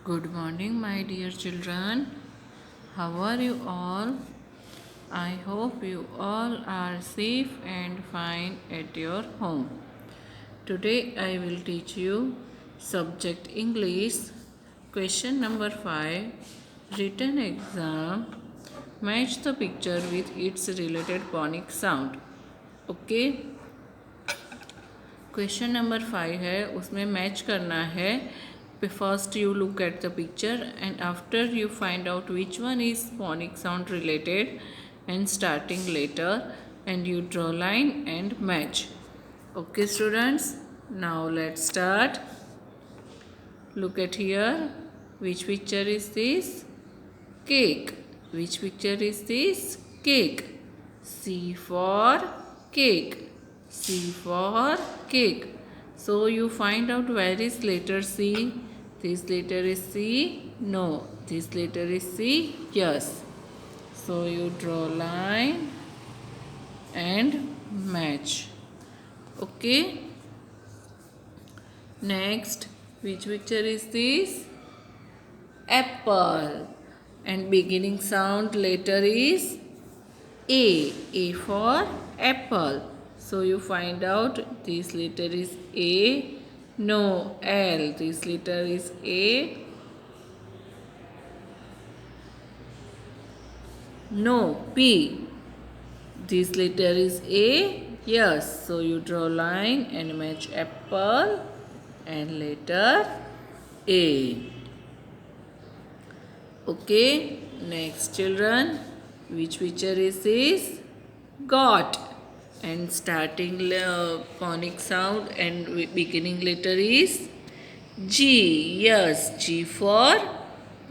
Good morning, my dear children. How are you all? I hope you all are safe and fine at your home. Today I will teach you subject English. Question number 5. Written exam. Match the picture with its related phonic sound. Okay. Question number 5 है, उसमें match करना है. First you look at the picture and after you find out which one is phonic sound related and starting later, and you draw line and match. Okay students, now let's start. Look at here. Which picture is this? Cake. Which picture is this? Cake. C for cake. C for cake. So you find out where is letter C. This letter is C. No. This letter is C. Yes. So you draw line and match. Okay. Next, which picture is this? Apple. And beginning sound letter is A. A for apple. So you find out this letter is A. No, L. This letter is A. No, P. This letter is A. Yes. So you draw line and match apple and letter A. Okay. Next children. Which picture is this? Got. And starting phonic sound and beginning letter is G. Yes, G for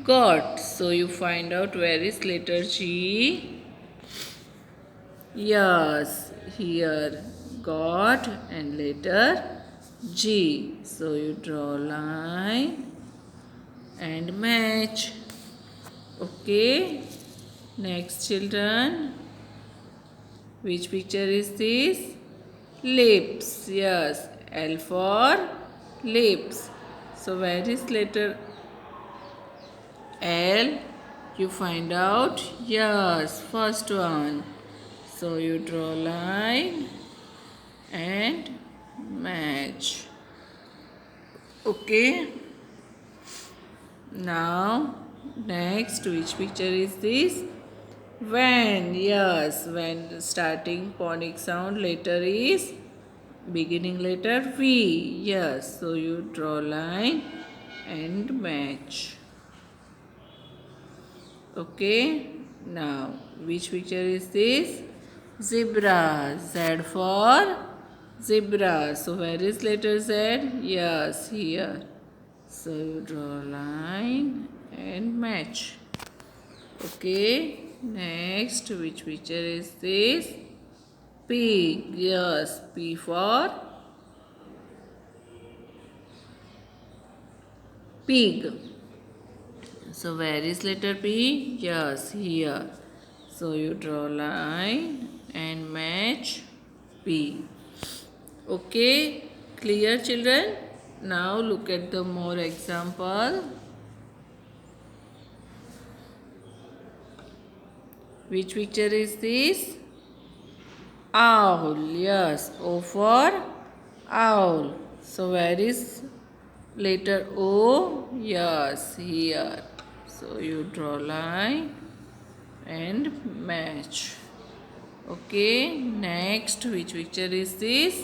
got. So you find out where is letter G. Yes, here got and letter G. So you draw line and match. Okay. Next children. Which picture is this? Lips. Yes, L for lips. So where is letter L? You find out. Yes, first one. So you draw line and match. Okay. Now next, which picture is this? When. Yes, when starting phonic sound letter is beginning letter V. Yes, so you draw line and match. Okay. Now which picture is this? Zebra. Z for zebra. So where is letter Z? Yes, here. So you draw line and match. Okay. Next, which picture is this? Pig. Yes, P for pig. So where is letter P? Yes, here. So you draw line and match P. Okay, clear children? Now look at the more example. Which picture is this? Owl. Yes, O for owl. So where is letter O? Yes, here. So you draw line and match. Okay, next, which picture is this?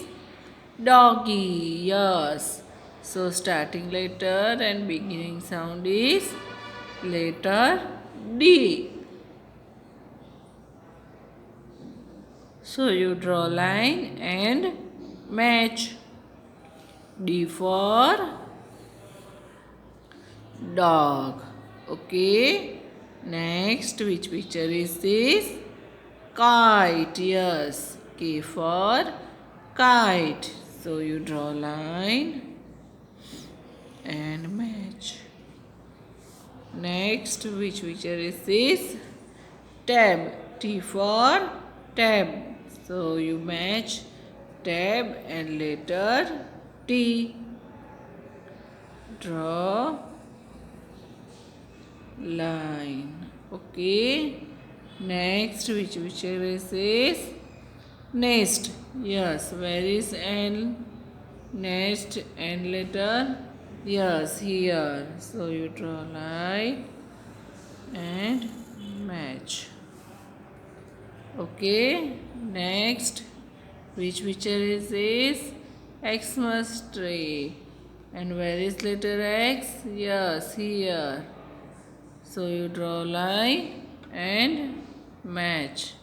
Doggy. Yes. So starting letter and beginning sound is letter D. So you draw line and match. D for dog. Okay. Next, which picture is this? Kite. Yes. K for kite. So you draw line and match. Next, which picture is this? Tab. T for tab. So you match tab and letter T. Draw line. Okay. Next, which picture is this? Nest. Yes. Where is N? Nest and letter. Yes, here. So you draw line and match. Okay. Next, which picture is this? Xmas tree. And where is letter X? Yes, here. So you draw line and match.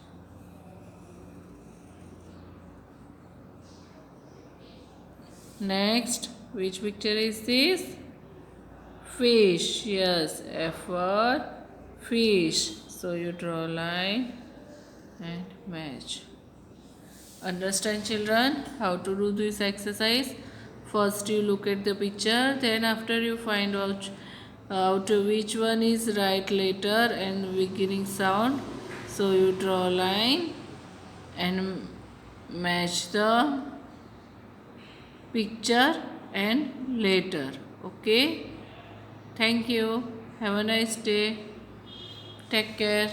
Next, which picture is this? Fish. Yes, F for fish. So you draw line and match. Understand, children, how to do this exercise? First you look at the picture, then after you find out which one is right letter and beginning sound. So you draw line and match the picture and letter. Okay. Thank you. Have a nice day. Take care.